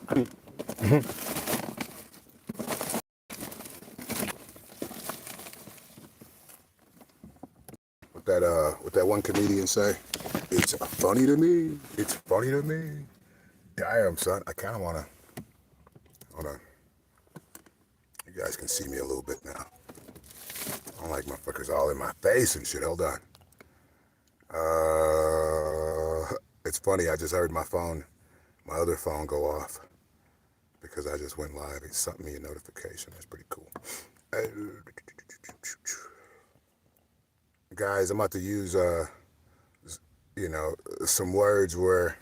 What that one comedian say? It's funny to me. It's funny to me. Damn, son. I kind of want to. Hold on. You guys can see me a little bit now. I don't like motherfuckers all in my face and shit. Hold on. It's funny. I just heard my other phone go off because I just went live. It sent me a notification. That's pretty cool. Guys, I'm about to use, some words where,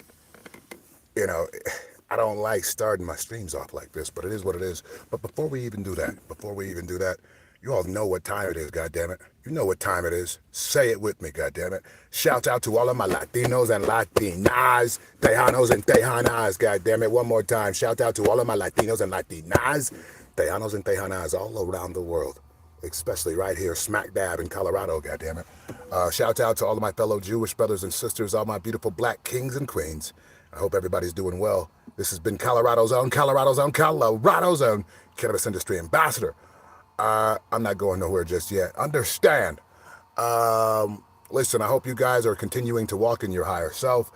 I don't like starting my streams off like this, but it is what it is. But before we even do that, you all know what time it is, goddammit. You know what time it is. Say it with me, goddammit. Shout out to all of my Latinos and Latinas, Tejanos and Tejanas, goddammit. One more time. Shout out to all of my Latinos and Latinas, Tejanos and Tejanas all around the world, especially right here, smack dab in Colorado, goddammit. Shout out to all of my fellow Jewish brothers and sisters, all my beautiful black kings and queens. I hope everybody's doing well. This has been Colorado's own cannabis industry ambassador. I'm not going nowhere just yet. Understand. Listen, I hope you guys are continuing to walk in your higher self.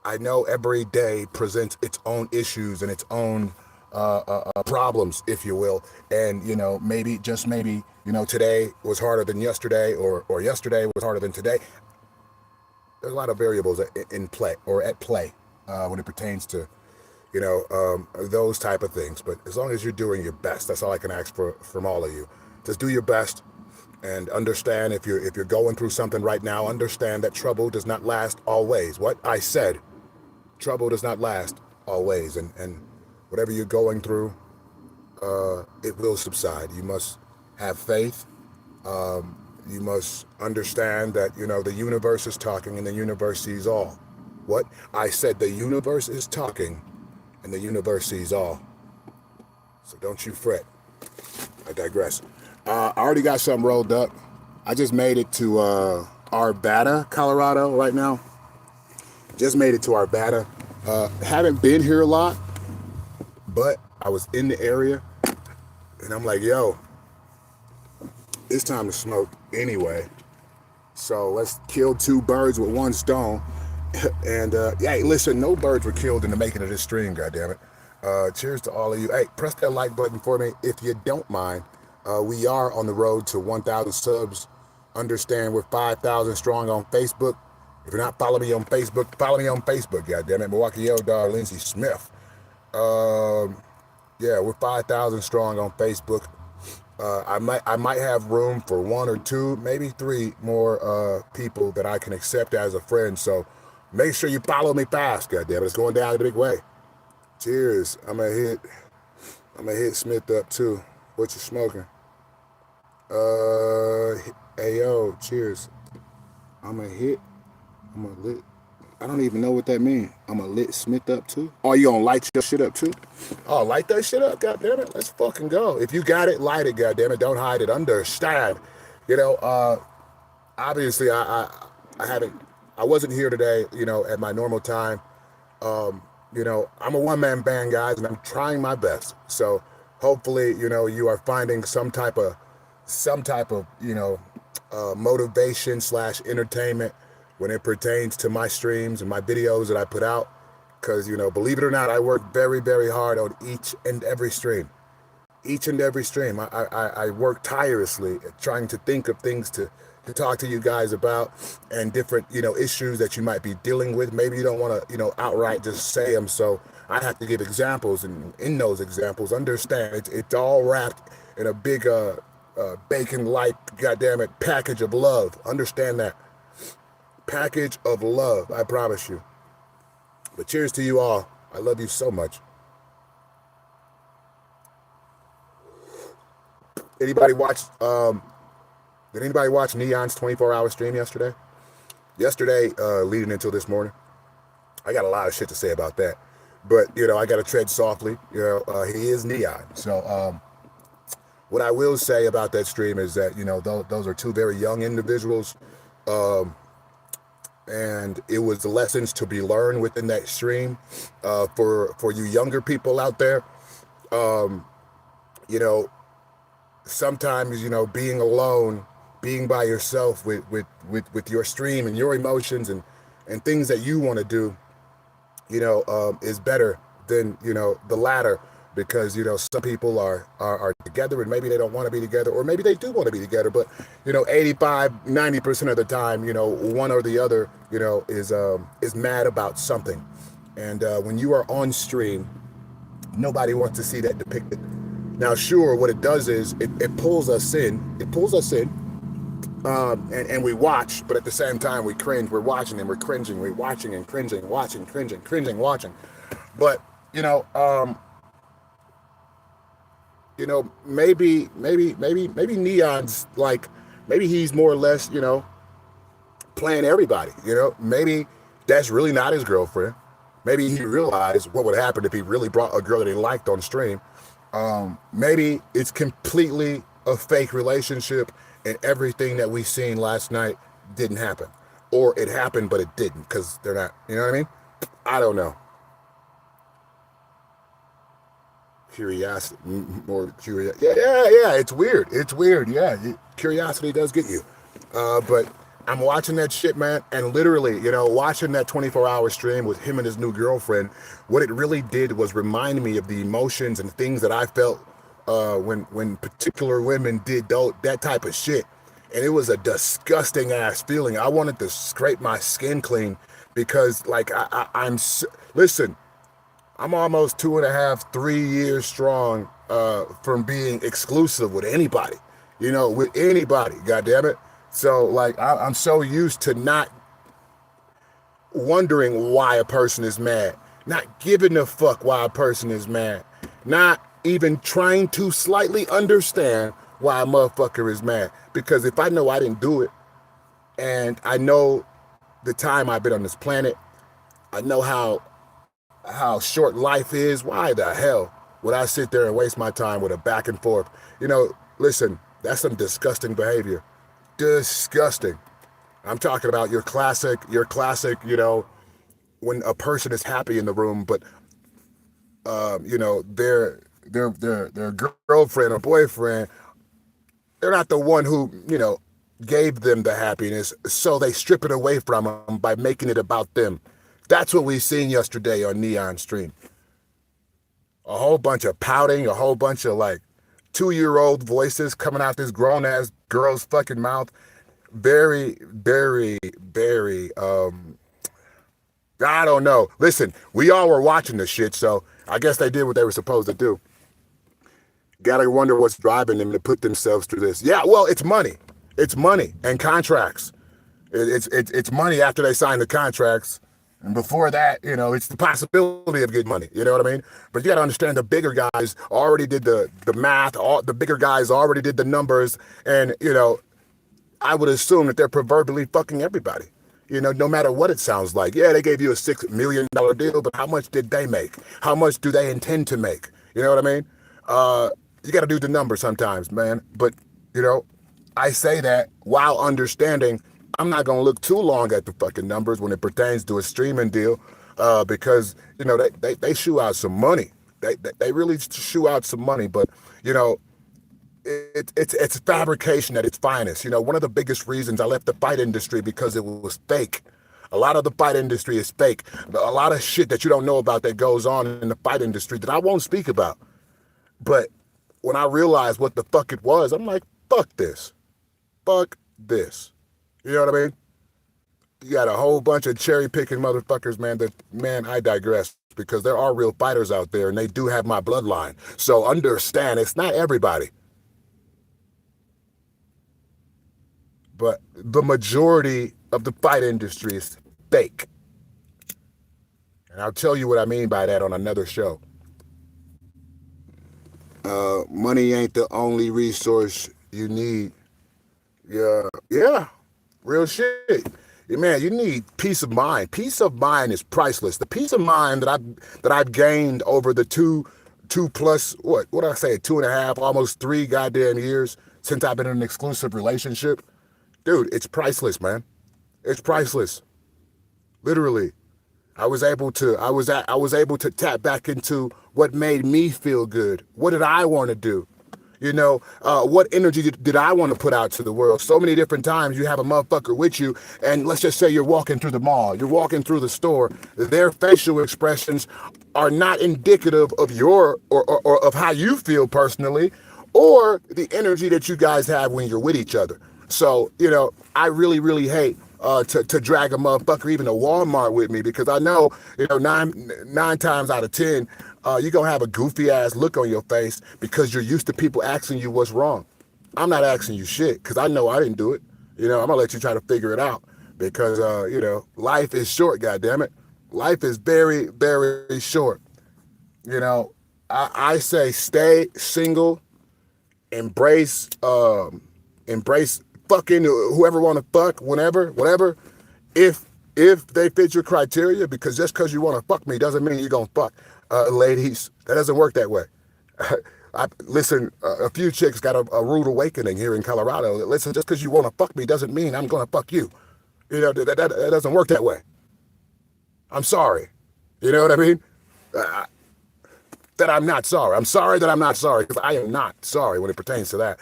I know every day presents its own issues and its own problems, if you will. And, maybe, just maybe, today was harder than yesterday or yesterday was harder than today. There's a lot of variables in play or at play when it pertains to, those type of things. But as long as you're doing your best, that's all I can ask from all of you. Just do your best and understand if you're going through something right now, understand that trouble does not last always. What I said, trouble does not last always. And whatever you're going through, it will subside. You must have faith. You must understand that, the universe is talking and the universe sees all. What? I said the universe is talking and the universe sees all. So don't you fret. I digress. I already got something rolled up. I just made it to Arvada, Colorado right now. Just made it to Arvada. Haven't been here a lot, but I was in the area and I'm like, yo, it's time to smoke anyway. So let's kill two birds with one stone. And hey, listen, no birds were killed in the making of this stream, goddammit. Cheers to all of you. Hey, press that like button for me if you don't mind. We are on the road to 1,000 subs. Understand we're 5,000 strong on Facebook. If you're not following me on Facebook, follow me on Facebook, goddammit. Milwaukee Yo Dog, Lindsey Smith. Yeah, we're 5,000 strong on Facebook. I might have room for one or two, maybe three more people that I can accept as a friend. So make sure you follow me fast, goddammit. It's going down a big way. Cheers. I'm gonna hit Smith up too. What you smoking? Hey yo, cheers. I'm a lit. I don't even know what that means. I'm a lit Smith up too. Oh, you gonna light your shit up too? Oh, light that shit up, goddammit. Let's fucking go. If you got it, light it, goddammit. Don't hide it. Understand. Obviously I wasn't here today, at my normal time. I'm a one-man band, guys, and I'm trying my best. So hopefully, you are finding some type of motivation / entertainment when it pertains to my streams and my videos that I put out. Because, believe it or not, I work very, very hard on each and every stream. I work tirelessly at trying to think of things to talk to you guys about and different, issues that you might be dealing with. Maybe you don't want to, outright just say them. So I have to give examples, and in those examples, understand it's all wrapped in a big bacon-like, goddammit, package of love. Understand that. Package of love, I promise you. But cheers to you all. I love you so much. Anybody watch did anybody watch Neon's 24-hour stream yesterday? Yesterday, leading into this morning. I got a lot of shit to say about that. But, I got to tread softly. He is Neon. So, what I will say about that stream is that, those are two very young individuals. and it was lessons to be learned within that stream. For you younger people out there, you know, sometimes, you know, being alone, being by yourself with your stream and your emotions and things that you want to do, you know, is better than, you know, the latter, because, you know, some people are together and maybe they don't want to be together, or maybe they do want to be together, but, you know, 85-90% of the time, you know, one or the other, you know, is mad about something. And when you are on stream, nobody wants to see that depicted. Now, sure, what it does is it pulls us in. It pulls us in, and we watch, but at the same time we cringe. We're watching and we're cringing. We're watching and cringing, watching, cringing, cringing, watching. But maybe Neon's like, maybe he's more or less, you know, playing everybody. You know, maybe that's really not his girlfriend. Maybe he realized what would happen if he really brought a girl that he liked on stream. Maybe it's completely a fake relationship and everything that we seen last night didn't happen. Or it happened, but it didn't, because they're not, you know what I mean? I don't know. Curiosity, more curious. Yeah, it's weird. It's weird, yeah. Curiosity does get you. But I'm watching that shit, man, and literally, you know, watching that 24-hour stream with him and his new girlfriend, what it really did was remind me of the emotions and things that I felt when particular women did that type of shit. And it was a disgusting ass feeling. I wanted to scrape my skin clean because, like, listen, I'm almost 2.5, 3 years strong from being exclusive with anybody, you know, with anybody, goddamn it. So, like, I'm so used to not wondering why a person is mad, not giving a fuck why a person is mad, not even trying to slightly understand why a motherfucker is mad. Because if I know I didn't do it, and I know the time I've been on this planet, I know how short life is, why the hell would I sit there and waste my time with a back and forth? You know, listen, that's some disgusting behavior. Disgusting. I'm talking about your classic, you know, when a person is happy in the room, but you know, their girlfriend or boyfriend, they're not the one who, you know, gave them the happiness, so they strip it away from them by making it about them. That's what we seen yesterday on Neon Stream. A whole bunch of pouting, a whole bunch of like 2-year-old voices coming out this grown ass girl's fucking mouth. Very, very, very, I don't know. Listen, we all were watching this shit, so I guess they did what they were supposed to do. Gotta wonder what's driving them to put themselves through this. Yeah, well, it's money. It's money and contracts. It's money after they sign the contracts. And before that, you know, it's the possibility of getting money. You know what I mean? But you got to understand, the bigger guys already did the math. The bigger guys already did the numbers. And, you know, I would assume that they're proverbially fucking everybody. You know, no matter what it sounds like. Yeah, they gave you a $6 million deal, but how much did they make? How much do they intend to make? You know what I mean? You got to do the numbers sometimes, man. But, you know, I say that while understanding I'm not going to look too long at the fucking numbers when it pertains to a streaming deal, because, you know, they shoe out some money. They really shoe out some money. But, you know, it's fabrication at its finest. You know, one of the biggest reasons I left the fight industry because it was fake. A lot of the fight industry is fake. A lot of shit that you don't know about that goes on in the fight industry that I won't speak about. But when I realized what the fuck it was, I'm like, fuck this. Fuck this. You know what I mean? You got a whole bunch of cherry-picking motherfuckers, man, I digress, because there are real fighters out there, and they do have my bloodline. So understand, it's not everybody. But the majority of the fight industry is fake. And I'll tell you what I mean by that on another show. Money ain't the only resource you need. Yeah, real shit. Yeah, man, you need peace of mind. Peace of mind is priceless. The peace of mind that I've gained over the two plus, what did I say, 2.5, almost 3 goddamn years since I've been in an exclusive relationship. Dude, it's priceless, man. It's priceless. Literally. I was able to tap back into what made me feel good. What did I want to do? What energy did I want to put out to the world? So many different times you have a motherfucker with you, and let's just say you're walking through the mall, you're walking through the store. Their facial expressions are not indicative of or of how you feel personally, or the energy that you guys have when you're with each other. So, I really, really hate to drag a motherfucker even to Walmart with me, because I know, nine times out of 10, you're going to have a goofy ass look on your face because you're used to people asking you what's wrong. I'm not asking you shit because I know I didn't do it. I'm going to let you try to figure it out because, life is short, goddammit. Life is very, very short. I say stay single, embrace fucking whoever want to fuck, whenever, whatever, if they fit your criteria, because just because you want to fuck me doesn't mean you're going to fuck. Ladies, that doesn't work that way. Listen, a few chicks got a rude awakening here in Colorado. Listen, just because you want to fuck me doesn't mean I'm going to fuck you. That doesn't work that way. I'm sorry. You know what I mean? That I'm not sorry. I'm sorry that I'm not sorry, because I am not sorry when it pertains to that.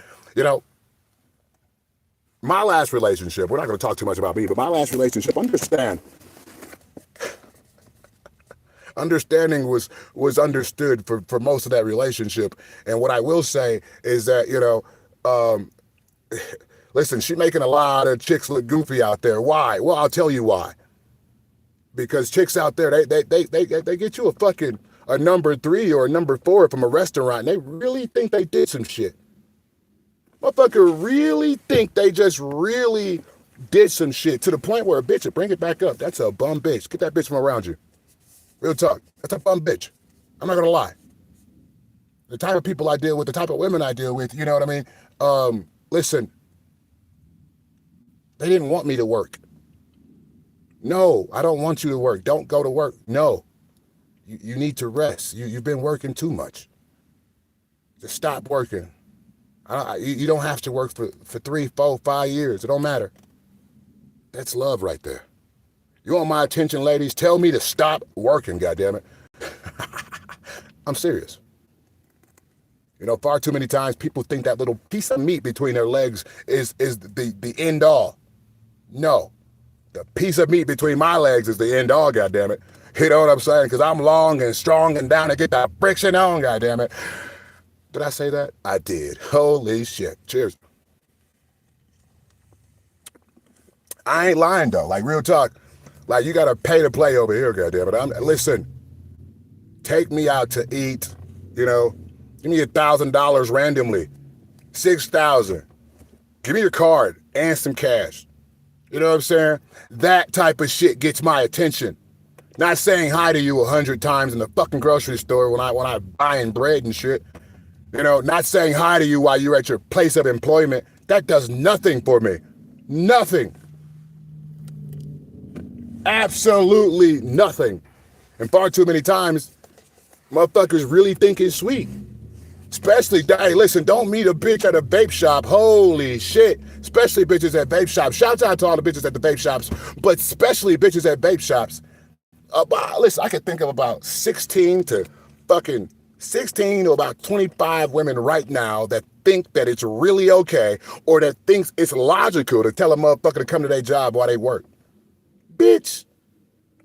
My last relationship, we're not going to talk too much about me, but my last relationship, understanding was understood for most of that relationship. And what I will say is that, listen, she making a lot of chicks look goofy out there. Why? Well, I'll tell you why. Because chicks out there, they get you a number 3 or a number 4 from a restaurant, and they really think they did some shit. Motherfucker really think they just really did some shit to the point where a bitch, bring it back up. That's a bum bitch. Get that bitch from around you. Real talk. That's a bum bitch. I'm not going to lie. The type of people I deal with, the type of women I deal with, you know what I mean? Listen, they didn't want me to work. No, I don't want you to work. Don't go to work. No. You need to rest. You've been working too much. Just stop working. You don't have to work for 3, 4, 5 years. It don't matter. That's love right there. You want my attention, ladies? Tell me to stop working, goddammit. I'm serious. Far too many times people think that little piece of meat between their legs is the end all. No. The piece of meat between my legs is the end all, goddammit. You know what I'm saying? Because I'm long and strong and down to get the friction on, goddammit. Did I say that? I did. Holy shit. Cheers. I ain't lying, though. Like, real talk. Like, you got to pay to play over here, goddammit. Listen, take me out to eat, give me $1,000 randomly. $6,000. Give me your card and some cash. You know what I'm saying? That type of shit gets my attention. Not saying hi to you 100 times in the fucking grocery store when I buying bread and shit. Not saying hi to you while you're at your place of employment. That does nothing for me. Nothing. Absolutely nothing. And far too many times, motherfuckers really think it's sweet. Especially, hey, listen, don't meet a bitch at a vape shop. Holy shit. Especially bitches at vape shops. Shouts out to all the bitches at the vape shops, but especially bitches at vape shops. Listen, I could think of about 16 to about 25 women right now that think that it's really okay, or that thinks it's logical to tell a motherfucker to come to their job while they work. Bitch,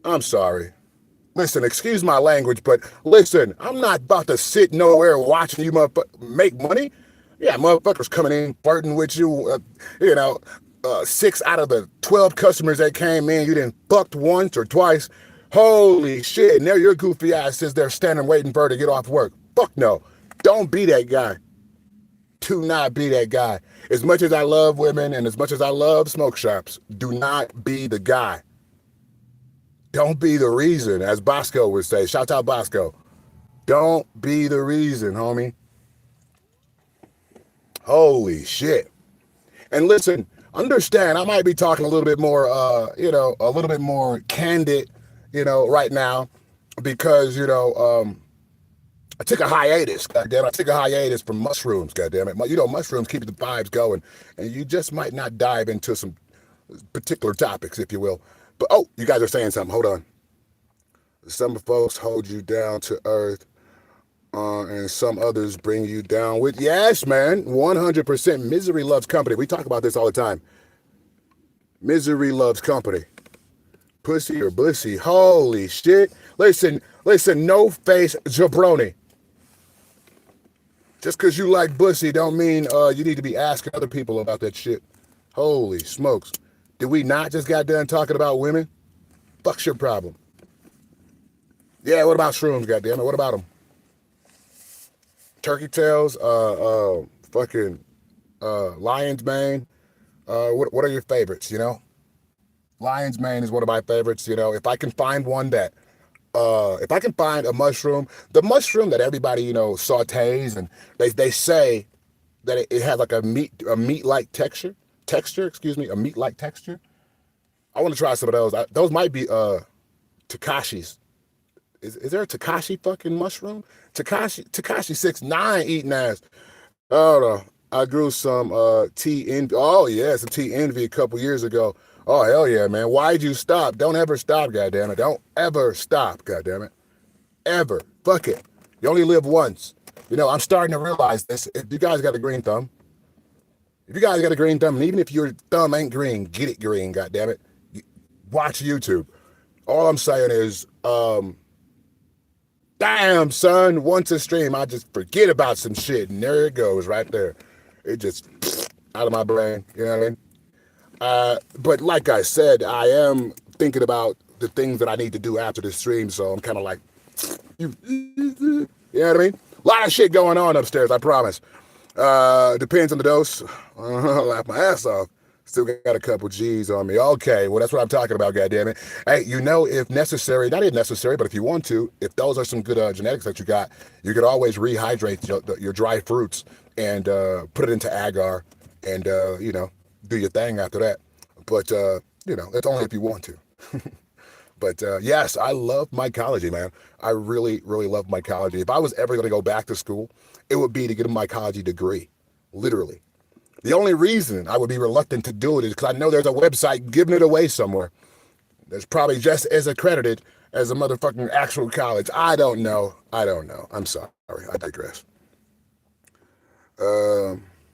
I'm sorry. Listen, excuse my language, but listen, I'm not about to sit nowhere watching you motherfuckers make money. Yeah, motherfuckers coming in, flirting with you, 6 out of the 12 customers that came in, you didn't fucked once or twice. Holy shit, and there your goofy ass is there standing waiting for her to get off work. Fuck no. Don't be that guy. Do not be that guy. As much as I love women and as much as I love smoke shops, do not be the guy. Don't be the reason, as Bosco would say. Shout out Bosco. Don't be the reason, homie. Holy shit. And listen, understand, I might be talking a little bit more, a little bit more candid, right now, because, I took a hiatus, goddamn. I took a hiatus from mushrooms, goddamn it. Mushrooms keep the vibes going, and you just might not dive into some particular topics, if you will. But oh, you guys are saying something. Hold on. Some folks hold you down to earth, and some others bring you down with. Yes, man, 100%. Misery loves company. We talk about this all the time. Misery loves company. Pussy or bussy. Holy shit. Listen, no face jabroni. Just because you like bussy don't mean you need to be asking other people about that shit. Holy smokes. Did we not just got done talking about women? Fuck's your problem. Yeah, what about shrooms, goddammit? What about them? Turkey tails, fucking lion's mane. What are your favorites, you know? Lion's mane is one of my favorites, you know. If I can find one that if I can find a mushroom, the mushroom that everybody, you know, sautés, and they say that it has like a meat-like texture, a meat-like texture. I want to try some of those. Those might be Takashi's. Is there a Takashi fucking mushroom? Takashi 6ix9ine eating ass. Oh no, I grew some tea envy. Oh yeah, some tea envy a couple years ago. Oh, hell yeah, man. Why'd you stop? Don't ever stop, goddammit. Don't ever stop, goddammit. Ever. Fuck it. You only live once. You know, I'm starting to realize this. If you guys got a green thumb, and even if your thumb ain't green, get it green, goddammit. Watch YouTube. All I'm saying is, damn, son, once a stream, I just forget about some shit, and there it goes right there. It just out of my brain, you know what I mean? But like I said, I am thinking about the things that I need to do after the stream, so I'm kind of like, you know what I mean? A lot of shit going on upstairs, I promise. Depends on the dose. I'll laugh my ass off. Still got a couple G's on me. Okay, well, that's what I'm talking about, goddammit. Hey, you know, if necessary, not if necessary, but if you want to, if those are some good genetics that you got, you could always rehydrate your dry fruits and put it into agar and, you know, do your thing after that. But, you know, that's only if you want to. But yes, I love mycology, man. I really, really love mycology. If I was ever going to go back to school, it would be to get a mycology degree, literally. The only reason I would be reluctant to do it is because I know there's a website giving it away somewhere that's probably just as accredited as a motherfucking actual college. I don't know. I'm sorry. I digress.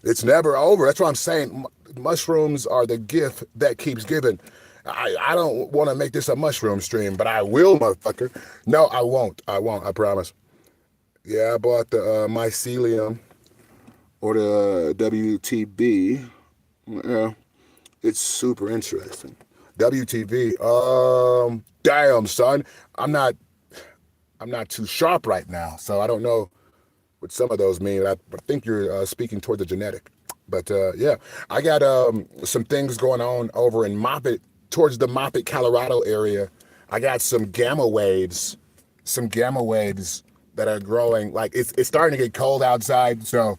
It's never over. That's what I'm saying. Mushrooms are the gift that keeps giving. I don't want to make this a mushroom stream, but I will, motherfucker. No, I won't. I promise. Yeah, I bought the mycelium or the WTB. Yeah, it's super interesting. WTB. Damn, son. I'm not too sharp right now, so I don't know what some of those mean. I think you're speaking toward the genetic. But yeah, I got some things going on over in Moffett, towards the Moffett, Colorado area. I got some gamma waves that are growing. Like it's starting to get cold outside, so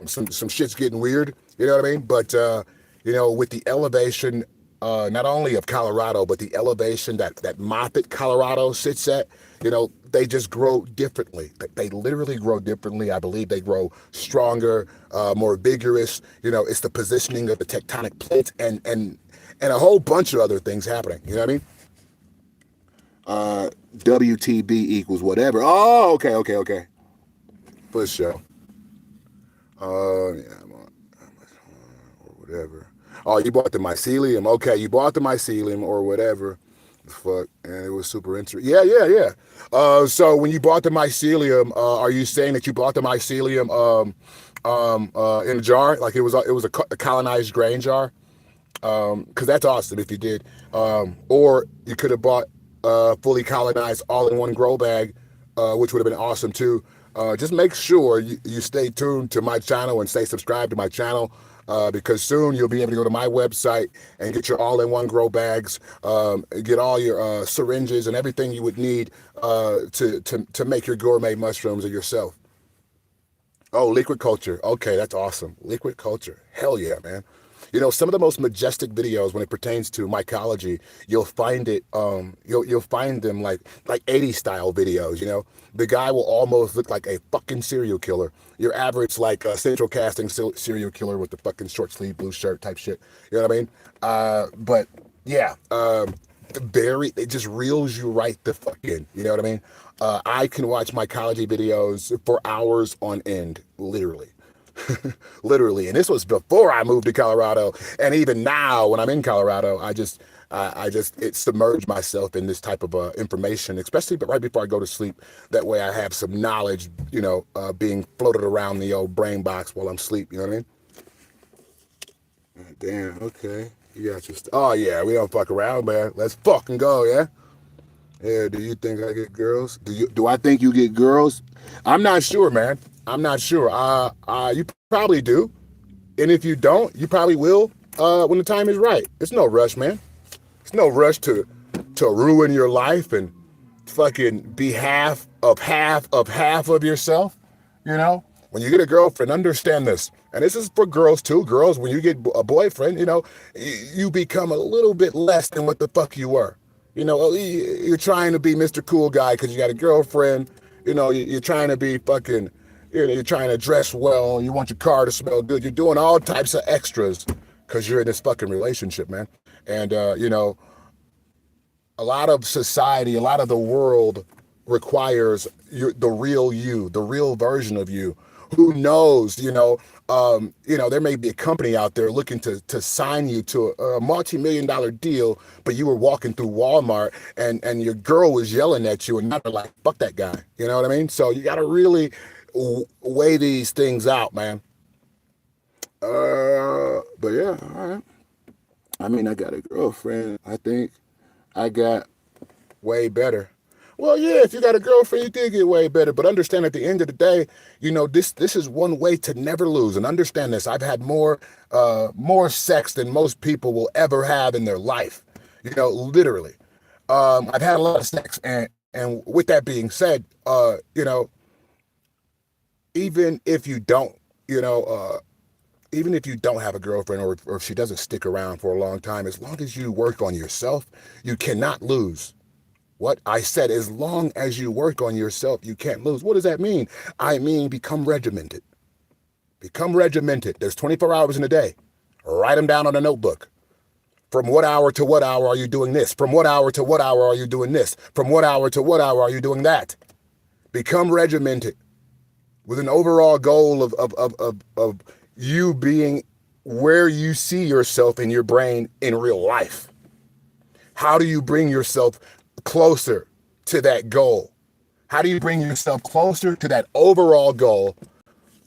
some shit's getting weird. You know what I mean? But you know, with the elevation, not only of Colorado, but the elevation that Moffett, Colorado sits at, you know, they just grow differently. They literally grow differently. I believe they grow stronger, more vigorous. You know, it's the positioning of the tectonic plates and a whole bunch of other things happening. You know what I mean? WTB equals whatever. Oh, okay. For sure. Yeah, or whatever. Oh, you bought the mycelium. Okay, you bought the mycelium or whatever. Fuck, and it was super interesting. Yeah. So when you bought the mycelium, are you saying that you bought the mycelium in a jar, like it was a colonized grain jar? Because that's awesome if you did. Or you could have bought fully colonized all-in-one grow bag, which would have been awesome too. Just make sure you stay tuned to my channel and stay subscribed to my channel. Because soon you'll be able to go to my website and get your all-in-one grow bags, get all your syringes and everything you would need to make your gourmet mushrooms of yourself. Oh, liquid culture. Okay, that's awesome. Liquid culture. Hell yeah, man. You know, some of the most majestic videos when it pertains to mycology, you'll find it, you'll find them like 80s style videos, you know? The guy will almost look like a fucking serial killer. Your average, like, central casting serial killer with the fucking short sleeve blue shirt type shit. You know what I mean? But, yeah, it just reels you right the fuck in. You know what I mean? I can watch my college videos for hours on end, literally. Literally. And this was before I moved to Colorado. And even now, when I'm in Colorado, it submerged myself in this type of information, especially right before I go to sleep. That way I have some knowledge, being floated around the old brain box while I'm asleep. You know what I mean? Damn, okay. You got your oh, yeah, we don't fuck around, man. Let's fucking go, yeah? Yeah, do you think I get girls? Do I think you get girls? I'm not sure, man. I'm not sure. You probably do. And if you don't, you probably will when the time is right. It's no rush, man. It's no rush to ruin your life and fucking be half of yourself, you know? When you get a girlfriend, understand this. And this is for girls too. Girls, when you get a boyfriend, you become a little bit less than what the fuck you were. You're trying to be Mr. Cool Guy because you got a girlfriend. You're trying to be fucking, you're trying to dress well. You want your car to smell good. You're doing all types of extras because you're in this fucking relationship, man. And, a lot of society, a lot of the world requires the real you, the real version of you. Who knows, there may be a company out there looking to sign you to a multi-million-dollar deal, but you were walking through Walmart and your girl was yelling at you and now they're like, fuck that guy. You know what I mean? So you got to really weigh these things out, man. But yeah, all right. I mean, I got a girlfriend. I think I got way better. Well, yeah, if you got a girlfriend, you did get way better. But understand at the end of the day, this is one way to never lose. And understand this. I've had more sex than most people will ever have in their life. Literally. I've had a lot of sex. And with that being said, even if you don't, even if you don't have a girlfriend or if she doesn't stick around for a long time, as long as you work on yourself, you cannot lose. What I said, as long as you work on yourself, you can't lose. What does that mean? I mean, become regimented. Become regimented. There's 24 hours in a day. Write them down on a notebook. From what hour to what hour are you doing this? From what hour to what hour are you doing this? From what hour to what hour are you doing that? Become regimented with an overall goal of you being where you see yourself in your brain in real life. How do you bring yourself closer to that goal? How do you bring yourself closer to that overall goal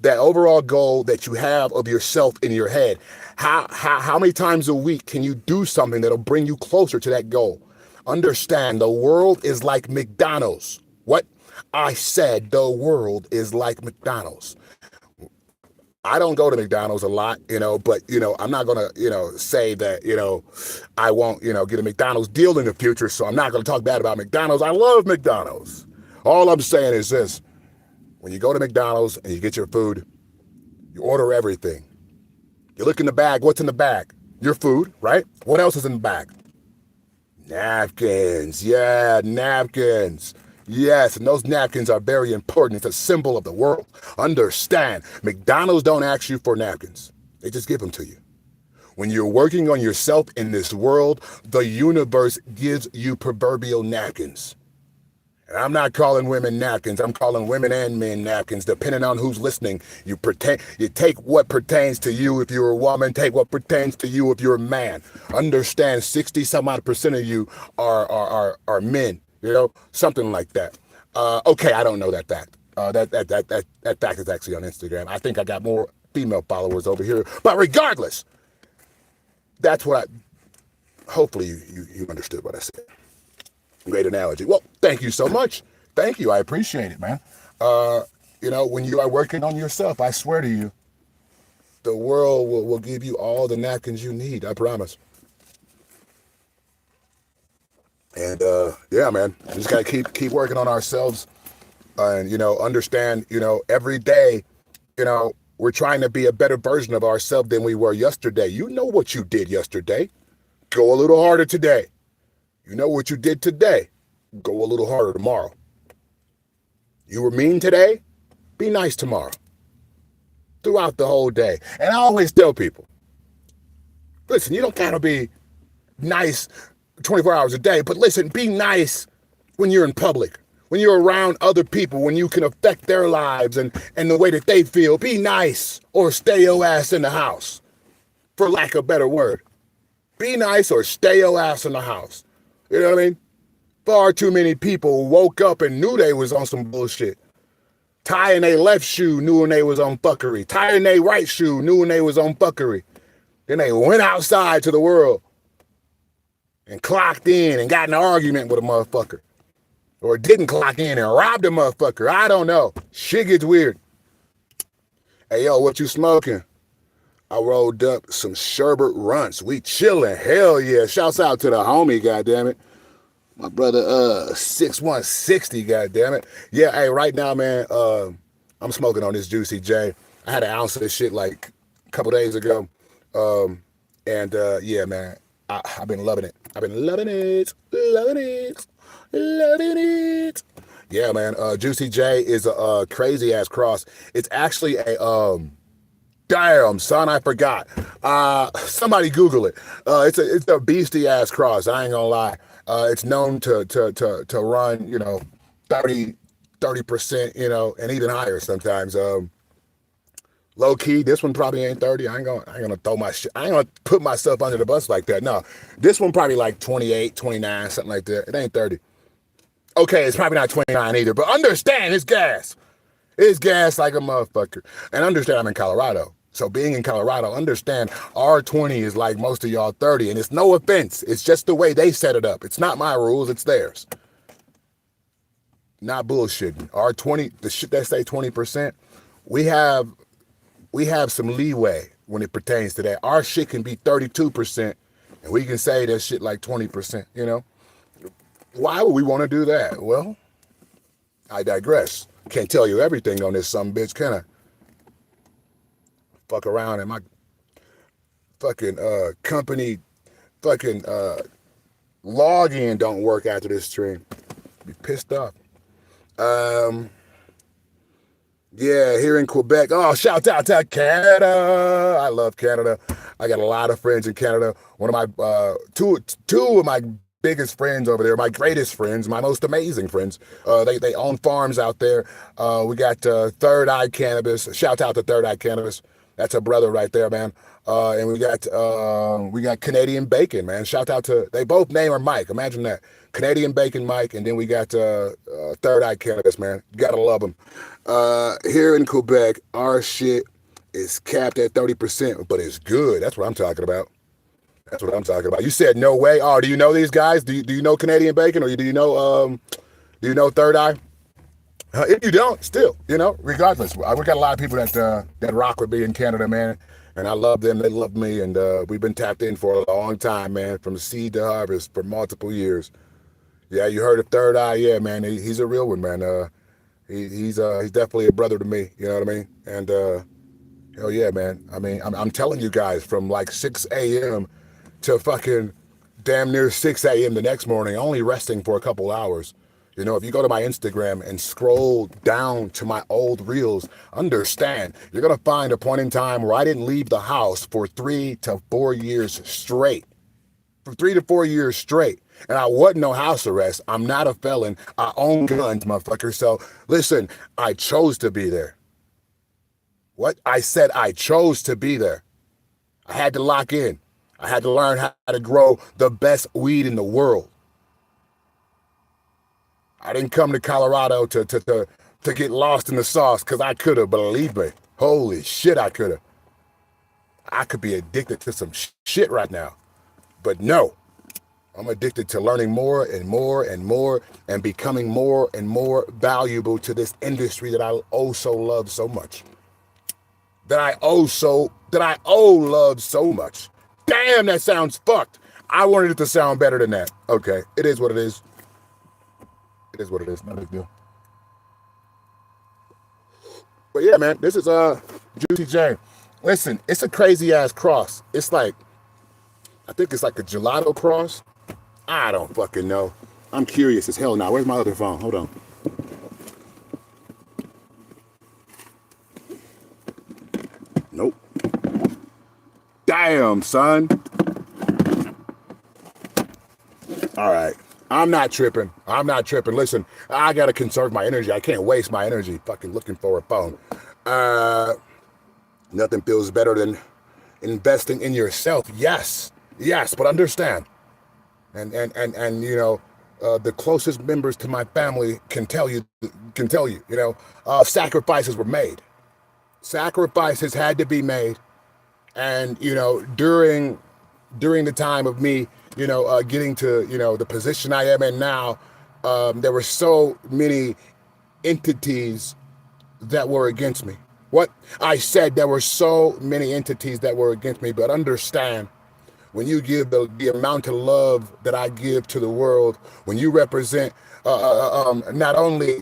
that you have of yourself in your head? How many times a week can you do something that'll bring you closer to that goal? Understand, the world is like McDonald's. What? I said the world is like McDonald's. I don't go to McDonald's a lot, but, I'm not going to, say that, I won't, get a McDonald's deal in the future. So I'm not going to talk bad about McDonald's. I love McDonald's. All I'm saying is this. When you go to McDonald's and you get your food, you order everything. You look in the bag. What's in the bag? Your food, right? What else is in the bag? Napkins. Yeah, napkins. Yes, and those napkins are very important. It's a symbol of the world. Understand, McDonald's don't ask you for napkins. They just give them to you. When you're working on yourself in this world, the universe gives you proverbial napkins. And I'm not calling women napkins. I'm calling women and men napkins, depending on who's listening. You take what pertains to you if you're a woman, take what pertains to you if you're a man. Understand, 60-some-odd% of you are men. Something like that. Okay, I don't know that fact. That fact is actually on Instagram. I think I got more female followers over here. But regardless, that's what hopefully you understood what I said. Great analogy. Well, thank you so much. Thank you. I appreciate it, man. When you are working on yourself, I swear to you, the world will give you all the napkins you need. I promise. And yeah, man, we just gotta keep working on ourselves, and understand, every day, we're trying to be a better version of ourselves than we were yesterday. You know what you did yesterday. Go a little harder today. You know what you did today. Go a little harder tomorrow. You were mean today. Be nice tomorrow. Throughout the whole day. And I always tell people, listen, you don't gotta be nice 24 hours a day. But listen, be nice when you're in public, when you're around other people, when you can affect their lives and the way that they feel. Be nice or stay your ass in the house, for lack of a better word. Be nice or stay your ass in the house. You know what I mean? Far too many people woke up and knew they was on some bullshit. Tying their left shoe, knew when they was on fuckery. Tying their right shoe, knew when they was on fuckery. Then they went outside to the world and clocked in and got in an argument with a motherfucker. Or didn't clock in and robbed a motherfucker. I don't know. Shit gets weird. Hey, yo, what you smoking? I rolled up some sherbet runts. We chilling. Hell yeah. Shouts out to the homie, goddammit. My brother, 6160, goddammit. Yeah, hey, right now, man, I'm smoking on this Juicy J. I had an ounce of this shit like a couple days ago. Yeah, man, I've been loving it. I've been loving it. Yeah, man, Juicy J is a crazy ass cross. It's actually a, damn, son, I forgot. Somebody Google it. It's a beastie ass cross. I ain't gonna lie. It's known to run, 30%, and even higher sometimes. Low key, this one probably ain't 30. I ain't gonna throw my shit. I ain't gonna put myself under the bus like that. No, this one probably like 28, 29, something like that. It ain't 30. Okay, it's probably not 29 either, but understand it's gas. It's gas like a motherfucker. And understand I'm in Colorado. So being in Colorado, understand R20 is like most of y'all 30, and it's no offense. It's just the way they set it up. It's not my rules, it's theirs. Not bullshitting. R20, the shit that say 20%, we have some leeway when it pertains to that. Our shit can be 32%, and we can say that shit like 20%, Why would we want to do that? Well, I digress. Can't tell you everything on this bitch, can I? Fuck around and my fucking company fucking login don't work after this stream. Be pissed off. Yeah, here in Quebec. Oh, shout out to Canada. I love Canada. I got a lot of friends in Canada. One of my two of my biggest friends over there, my greatest friends, my most amazing friends. They own farms out there. We got Third Eye Cannabis. Shout out to Third Eye Cannabis. That's a brother right there, man. And we got Canadian Bacon, man. Shout out to, they both name are Mike. Imagine that. Canadian Bacon Mike, and then we got Third Eye Cannabis, man. You gotta love them. Here in Quebec, our shit is capped at 30%, but it's good. That's what I'm talking about. That's what I'm talking about. You said no way. Oh, do you know these guys? Do you know Canadian Bacon, or do you know Third Eye? If you don't, still, regardless, we got a lot of people that rock with me in Canada, man, and I love them. They love me, and we've been tapped in for a long time, man, from seed to harvest for multiple years. Yeah, you heard of Third Eye? Yeah, man, he's a real one, man. He's definitely a brother to me. You know what I mean? And hell yeah, man. I mean, I'm telling you guys, from like 6 a.m. to fucking damn near 6 a.m. the next morning, only resting for a couple hours. If you go to my Instagram and scroll down to my old reels, understand, you're going to find a point in time where I didn't leave the house for 3 to 4 years straight. For 3 to 4 years straight. And I wasn't no house arrest. I'm not a felon. I own guns, motherfucker. So listen, I chose to be there. What? I said I chose to be there. I had to lock in. I had to learn how to grow the best weed in the world. I didn't come to Colorado to get lost in the sauce, because I could have, believe me. Holy shit, I could have. I could be addicted to some shit right now. But no, I'm addicted to learning more and more and more and becoming more and more valuable to this industry that I so love so much. That I love so much. Damn, that sounds fucked. I wanted it to sound better than that. Okay, it is what it is. It is what it is. No big deal. But yeah, man, this is Juicy J. Listen, it's a crazy ass cross. It's like, I think it's like a gelato cross. I don't fucking know. I'm curious as hell now. Where's my other phone? Hold on. Nope. Damn, son. All right. I'm not tripping. I'm not tripping. Listen, I got to conserve my energy. I can't waste my energy fucking looking for a phone. Nothing feels better than investing in yourself. Yes. Yes. But understand. And you know, the closest members to my family can tell you, sacrifices were made. Sacrifices had to be made. And, you know, during the time of me, getting to, the position I am in now, there were so many entities that were against me. What I said, there were so many entities that were against me, but understand, when you give the amount of love that I give to the world, when you represent not only,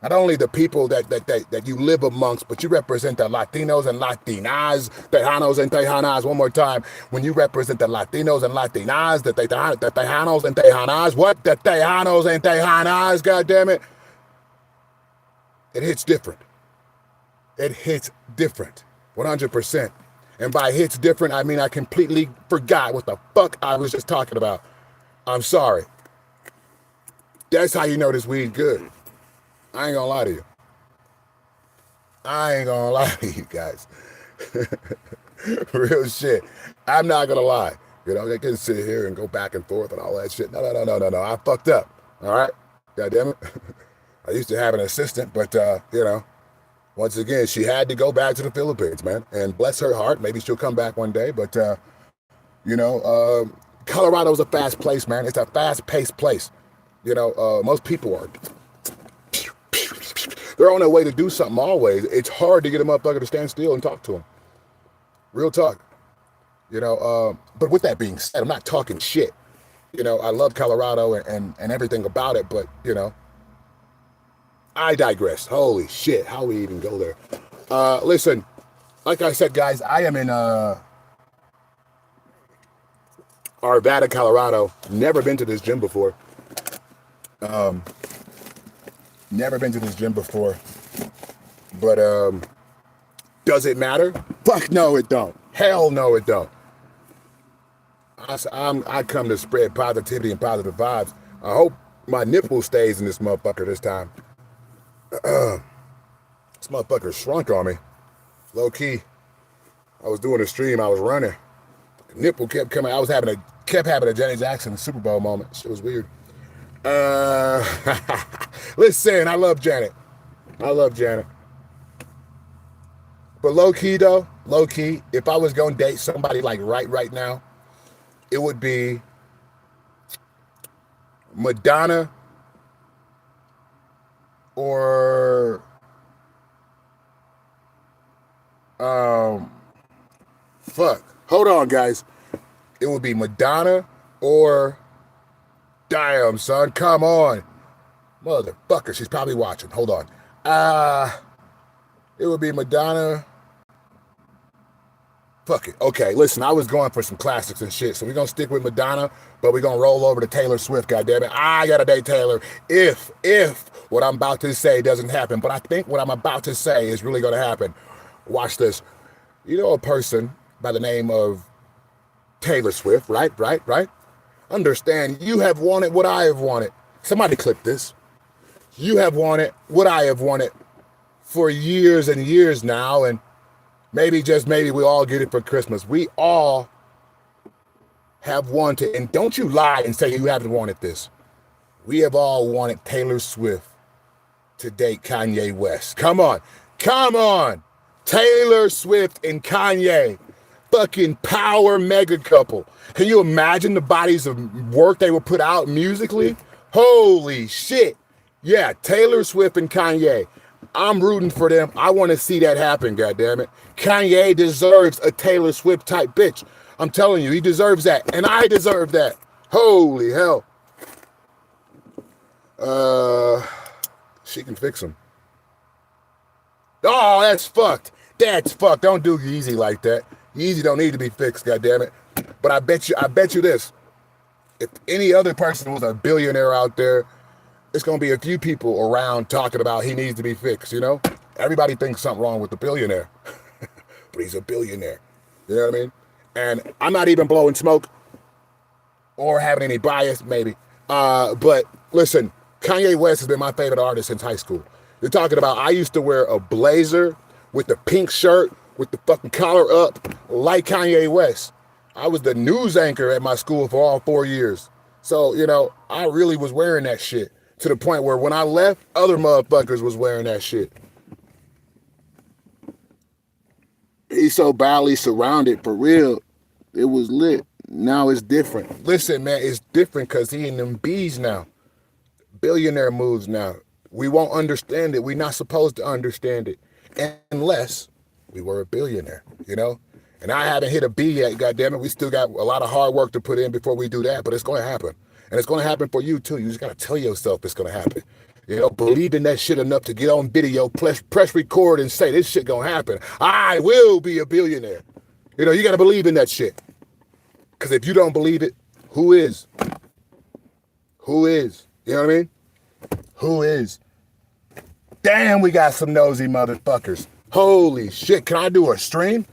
not only the people that you live amongst, but you represent the Latinos and Latinas, Tejanos and Tejanas. One more time. When you represent the Latinos and Latinas, the Tejanos and Tejanas, what? The Tejanos and Tejanas, goddammit. It hits different. It hits different. 100%. And by hits different, I mean I completely forgot what the fuck I was just talking about. I'm sorry. That's how you know this weed good. I ain't gonna lie to you. I ain't gonna lie to you guys. Real shit. I'm not gonna lie. They can sit here and go back and forth and all that shit. No. I fucked up. All right? God damn it. I used to have an assistant, but, once again, she had to go back to the Philippines, man. And bless her heart. Maybe she'll come back one day. But, Colorado's a fast place, man. It's a fast-paced place. Most people are... They're on their way to do something always. It's hard to get a motherfucker to stand still and talk to them. Real talk. But with that being said, I'm not talking shit. I love Colorado and everything about it, but, I digress. Holy shit. How we even go there? Listen, like I said, guys, I am in Arvada, Colorado. Never been to this gym before. Never been to this gym before. But does it matter? Fuck no, it don't. Hell no, it don't. I come to spread positivity and positive vibes. I hope my nipple stays in this motherfucker this time. This motherfucker shrunk on me. Low key. I was doing a stream, I was running. The nipple kept coming. I was kept having a Janet Jackson Super Bowl moment. Shit was weird. Listen, I love Janet. But low key though, if I was gonna date somebody like right now, it would be Madonna or hold on, guys. It would be Madonna or damn, son, come on. Motherfucker, she's probably watching. Hold on. It would be Madonna. Fuck it. Okay, listen, I was going for some classics and shit, so we're going to stick with Madonna, but we're going to roll over to Taylor Swift, goddammit. I got to date Taylor if what I'm about to say doesn't happen, but I think what I'm about to say is really going to happen. Watch this. A person by the name of Taylor Swift, right? Understand, you have wanted what I have wanted. Somebody clip this. You have wanted what I have wanted for years and years now, and maybe, just maybe, we all get it for Christmas. We all have wanted, and don't you lie and say you haven't wanted this. We have all wanted Taylor Swift to date Kanye West. Come on. Taylor Swift and Kanye. Fucking power mega couple. Can you imagine the bodies of work they would put out musically? Holy shit. Yeah, Taylor Swift and Kanye. I'm rooting for them. I want to see that happen, goddammit. Kanye deserves a Taylor Swift type bitch. I'm telling you, he deserves that. And I deserve that. Holy hell. She can fix him. Oh, that's fucked. Don't do Yeezy like that. Yeezy don't need to be fixed, goddammit. But I bet you this. If any other person was a billionaire out there, it's going to be a few people around talking about he needs to be fixed, Everybody thinks something wrong with the billionaire. But he's a billionaire. You know what I mean? And I'm not even blowing smoke. or having any bias, maybe. But listen, Kanye West has been my favorite artist since high school. You're talking about I used to wear a blazer with the pink shirt with the fucking collar up like Kanye West. I was the news anchor at my school for all 4 years. So, you know, I really was wearing that shit to the point where when I left, other motherfuckers was wearing that shit. He's so badly surrounded, for real. It was lit. Now it's different. Listen, man, it's different because he in them B's now. Billionaire moves now. We won't understand it. We're not supposed to understand it unless we were a billionaire, you know? And I haven't hit a B yet, goddammit. We still got a lot of hard work to put in before we do that, but it's going to happen. And it's going to happen for you, too. You just got to tell yourself it's going to happen. You know, believe in that shit enough to get on video, press record and say, this shit going to happen. I will be a billionaire. You know, you got to believe in that shit. Because if you don't believe it, who is? Who is? You know what I mean? Who is? Damn, we got some nosy motherfuckers. Holy shit, can I do a stream?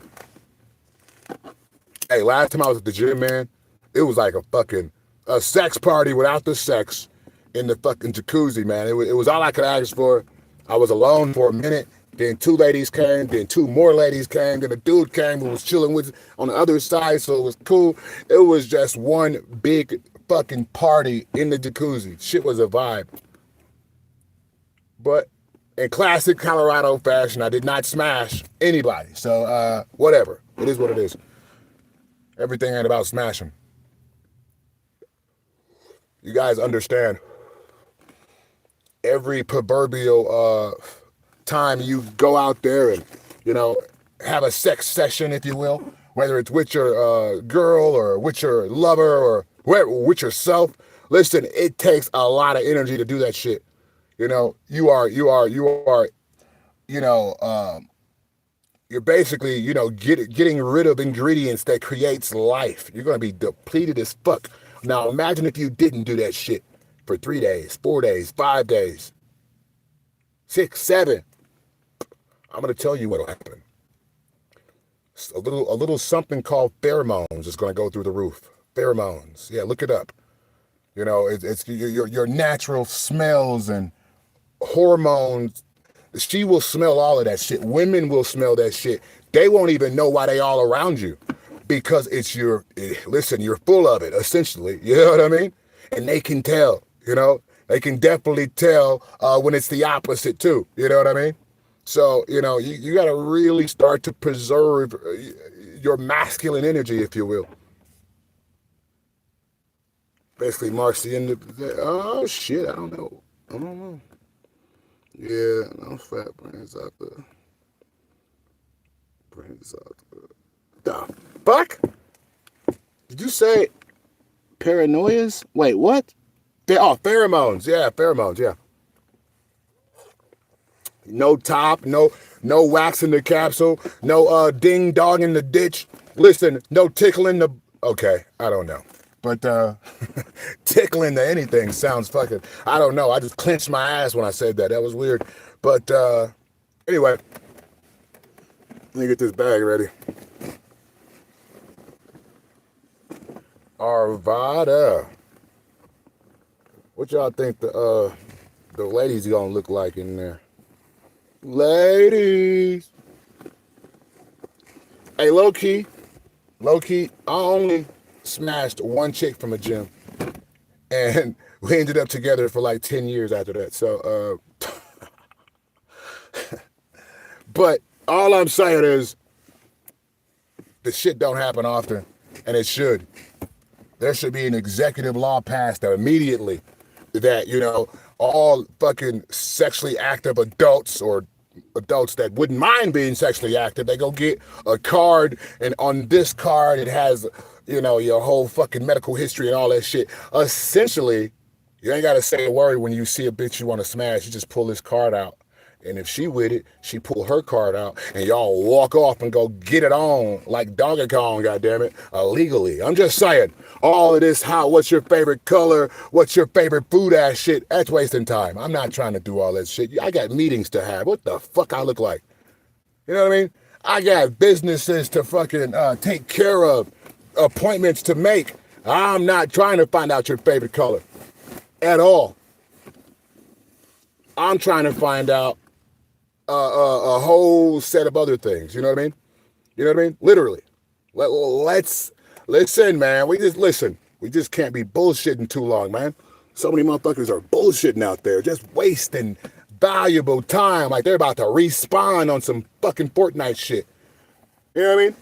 Hey, last time I was at the gym, man, it was like a sex party without the sex in the fucking jacuzzi, man. It was all I could ask for. I was alone for a minute. Then 2 ladies came. Then 2 more ladies came. Then a dude came who was chilling with on the other side, so it was cool. It was just one big fucking party in the jacuzzi. Shit was a vibe. But in classic Colorado fashion, I did not smash anybody. So, whatever. It is what it is. Everything ain't about smashing. You guys understand. Every proverbial time you go out there and, you know, have a sex session, if you will, whether it's with your girl or with your lover or with yourself, listen, it takes a lot of energy to do that shit. You know, you're basically, you know, getting rid of ingredients that creates life. You're going to be depleted as fuck. Now, imagine if you didn't do that shit for 3 days, 4 days, 5 days, 6, 7. I'm going to tell you what'll happen. A little something called pheromones is going to go through the roof. Pheromones. Yeah, look it up. You know, it's your natural smells and hormones. She will smell all of that shit. Women will smell that shit. They won't even know why they all around you because listen, you're full of it, essentially. You know what I mean? And they can tell, you know? They can definitely tell when it's the opposite, too. You know what I mean? So, you know, you got to really start to preserve your masculine energy, if you will. Basically marks the end of the day. Oh, shit, I don't know. Yeah, no fat brains out there. The fuck? Did you say paranoias? Wait, what? Pheromones. Yeah, pheromones, yeah. No top, no wax in the capsule, no ding dong in the ditch. Listen, no tickling the... Okay, I don't know. But tickling to anything sounds fucking... I don't know. I just clenched my ass when I said that. That was weird. But anyway, let me get this bag ready. Arvada. What y'all think the ladies gonna look like in there? Ladies. Hey, low key, I only smashed one chick from a gym, and we ended up together for like 10 years after that. So, but all I'm saying is, the shit don't happen often, and it should. There should be an executive law passed immediately that, you know, all fucking sexually active adults or adults that wouldn't mind being sexually active, they go get a card, and on this card it has, you know, your whole fucking medical history and all that shit. Essentially, you ain't gotta say a word when you see a bitch you want to smash. You just pull this card out, and if she with it, she pull her card out, and y'all walk off and go get it on like Donkey Kong, goddammit, illegally. I'm just saying, all of this, what's your favorite color, what's your favorite food ass shit, that's wasting time. I'm not trying to do all that shit. I got meetings to have. What the fuck I look like? You know what I mean? I got businesses to fucking take care of, appointments to make. I'm not trying to find out your favorite color at all. I'm trying to find out a whole set of other things. You know what I mean? You know what I mean? Literally. Let's listen, man. We just can't be bullshitting too long, man. So many motherfuckers are bullshitting out there, just wasting valuable time like they're about to respawn on some fucking Fortnite shit. You know what I mean?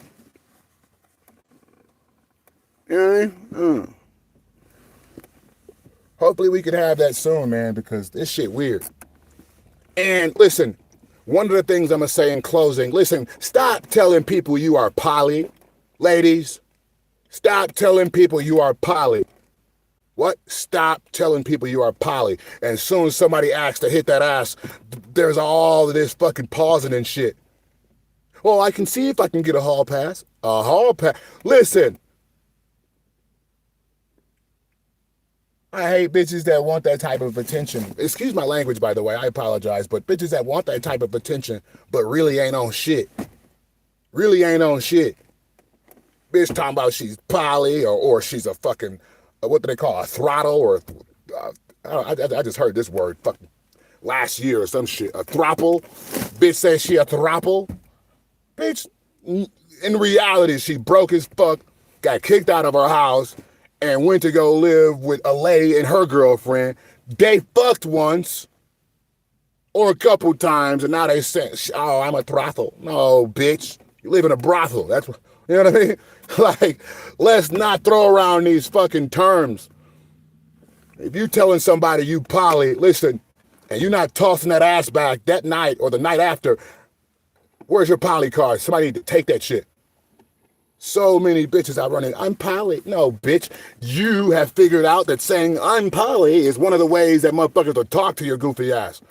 You know what I mean? Hopefully we can have that soon, man, because this shit weird. And listen, one of the things I'm going to say in closing, listen, stop telling people you are poly, ladies. Stop telling people you are poly. What? Stop telling people you are poly. And as soon as somebody asks to hit that ass, there's all of this fucking pausing and shit. Well, I can see if I can get a hall pass. A hall pass. Listen. I hate bitches that want that type of attention. Excuse my language, by the way. I apologize. But bitches that want that type of attention, but really ain't on shit. Really ain't on shit. Bitch talking about she's poly or she's a fucking, what do they call, a throttle or, I just heard this word fucking last year or some shit. A throuple. Bitch says she a throuple. Bitch, in reality, she broke as fuck, got kicked out of her house, and went to go live with a lady and her girlfriend. They fucked once or a couple times, and now they say, oh, I'm a brothel. No, bitch. You live in a brothel. That's what, you know what I mean? Like, let's not throw around these fucking terms. If you're telling somebody you poly, listen, and you're not tossing that ass back that night or the night after, where's your poly card? Somebody need to take that shit. So many bitches out running, I'm poly. No, bitch. You have figured out that saying I'm poly is one of the ways that motherfuckers will talk to your goofy ass.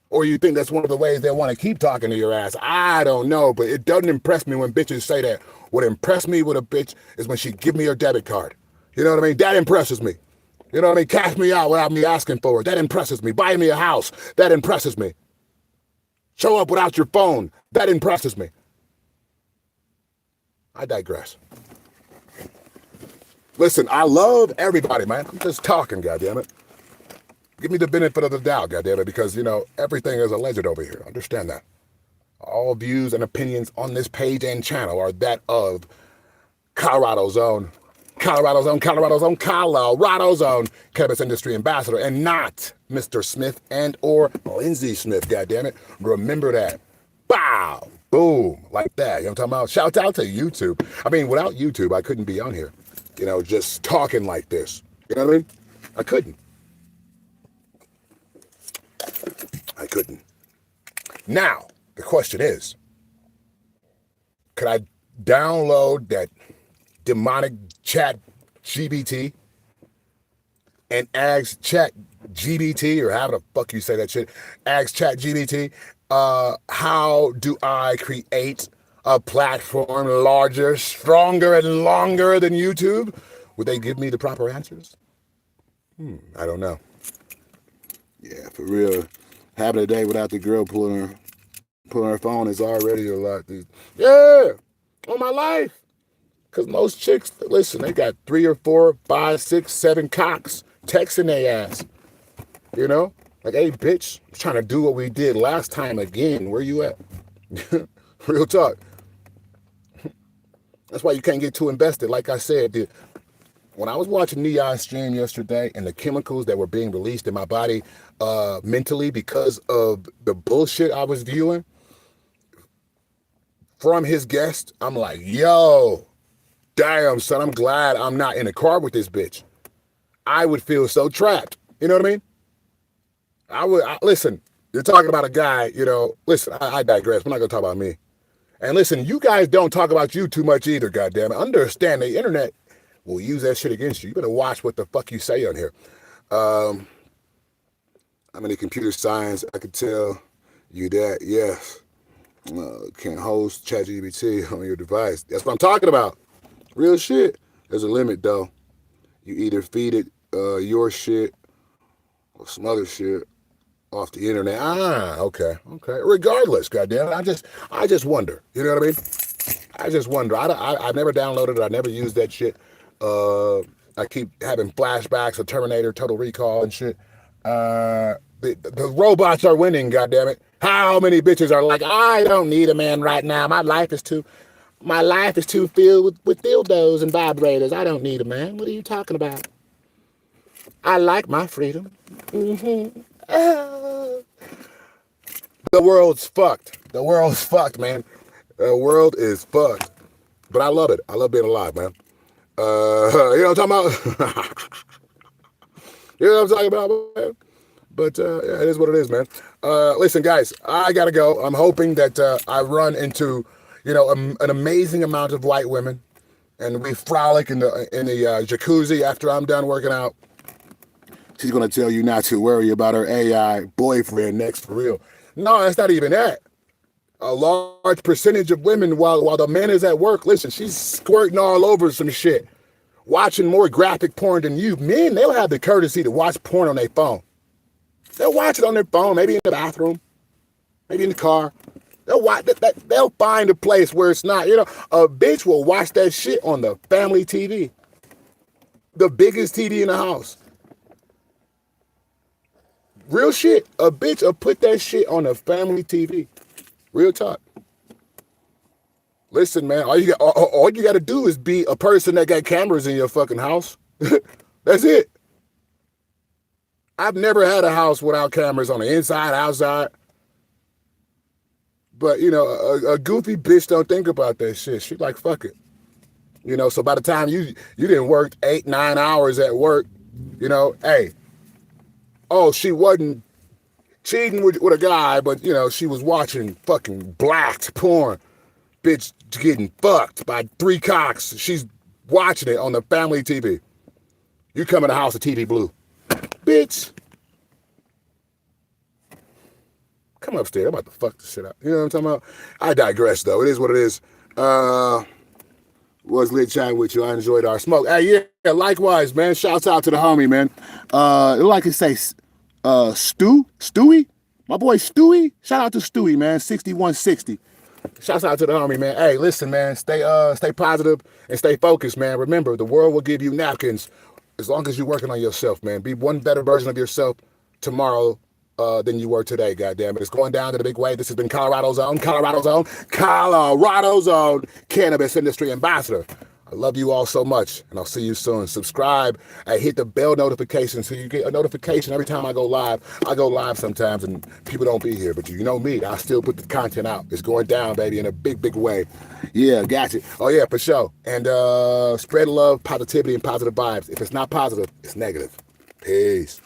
Or you think that's one of the ways they want to keep talking to your ass. I don't know, but it doesn't impress me when bitches say that. What impressed me with a bitch is when she give me her debit card. You know what I mean? That impresses me. You know what I mean? Cash me out without me asking for it. That impresses me. Buy me a house. That impresses me. Show up without your phone. That impresses me. I digress. Listen, I love everybody, man. I'm just talking, goddammit. Give me the benefit of the doubt, goddammit, because, you know, everything is alleged over here. Understand that. All views and opinions on this page and channel are that of Colorado's own Cannabis industry ambassador, and not Mr. Smith and or Lindsay Smith, goddammit. Remember that. Bow. Boom. Like that. You know what I'm talking about? Shout out to YouTube. I mean, without YouTube, I couldn't be on here. You know, just talking like this. You know what I mean? I couldn't. Now, the question is, could I download that demonic chat GBT and ask chat GBT, or how the fuck you say that shit, ask chat GBT, how do I create a platform larger, stronger, and longer than YouTube? Would they give me the proper answers? I don't know. Yeah, for real. Having a day without the girl pulling her phone is already a lot. Yeah, on my life. Because most chicks, listen, they got 3 or 4, 5, 6, 7 cocks texting their ass. You know? Like, hey, bitch, I'm trying to do what we did last time again. Where you at? Real talk. That's why you can't get too invested. Like I said, when I was watching Neon stream yesterday and the chemicals that were being released in my body mentally because of the bullshit I was viewing from his guest, I'm like, yo, damn, son, I'm glad I'm not in a car with this bitch. I would feel so trapped. You know what I mean? Listen, you're talking about a guy, you know, listen, I digress. We're not going to talk about me. And listen, you guys don't talk about you too much either, goddammit. Understand the internet will use that shit against you. You better watch what the fuck you say on here. I'm in computer science. I can tell you that, yes. Can host ChatGPT on your device. That's what I'm talking about. Real shit. There's a limit, though. You either feed it your shit or some other shit off the internet. Okay. Regardless, goddamn, I just wonder. You know what I mean? I just wonder. I've never downloaded it. I never used that shit. I keep having flashbacks of Terminator, Total Recall, and shit. The robots are winning. Goddamn it! How many bitches are like, I don't need a man right now. My life is too filled with dildos and vibrators. I don't need a man. What are you talking about? I like my freedom. The world's fucked. The world's fucked, man. The world is fucked. But I love it. I love being alive, man. You know what I'm talking about? You know what I'm talking about, man? But yeah, it is what it is, man. Listen, guys, I gotta go. I'm hoping that I run into, an amazing amount of white women, and we frolic in the jacuzzi after I'm done working out. She's gonna tell you not to worry about her AI boyfriend next, for real. No, that's not even that. A large percentage of women, while the man is at work, listen, she's squirting all over some shit, watching more graphic porn than you. Men, they'll have the courtesy to watch porn on their phone. They'll watch it on their phone, maybe in the bathroom, maybe in the car. They'll find a place where it's not. A bitch will watch that shit on the family TV, the biggest TV in the house. Real shit. A bitch will put that shit on the family TV. Real talk. Listen, man, all you got to do is be a person that got cameras in your fucking house. That's it. I've never had a house without cameras on the inside, outside. But, a goofy bitch don't think about that shit. She like, fuck it. So by the time you didn't work 8-9 hours at work, hey, oh, she wasn't cheating with a guy, but, she was watching fucking blacked porn. Bitch getting fucked by 3 cocks. She's watching it on the family TV. You come in the house, the TV blue. Bitch. Come upstairs. I'm about to fuck this shit up. You know what I'm talking about? I digress, though. It is what it is. Was lit chatting with you. I enjoyed our smoke. Hey, yeah, likewise, man. Shouts out to the homie, man. Like I say, Stewie? My boy Stewie? Shout out to Stewie, man. 6160. Shouts out to the homie, man. Hey, listen, man. Stay positive and stay focused, man. Remember, the world will give you napkins as long as you're working on yourself, man. Be one better version of yourself tomorrow than you were today, goddammit. It's going down to the big way. This has been Colorado's own cannabis industry ambassador. I love you all so much, and I'll see you soon. Subscribe and hit the bell notification so you get a notification every time I go live. I go live sometimes, and people don't be here, but you know me. I still put the content out. It's going down, baby, in a big, big way. Yeah, got you. Oh, yeah, for sure. And spread love, positivity, and positive vibes. If it's not positive, it's negative. Peace.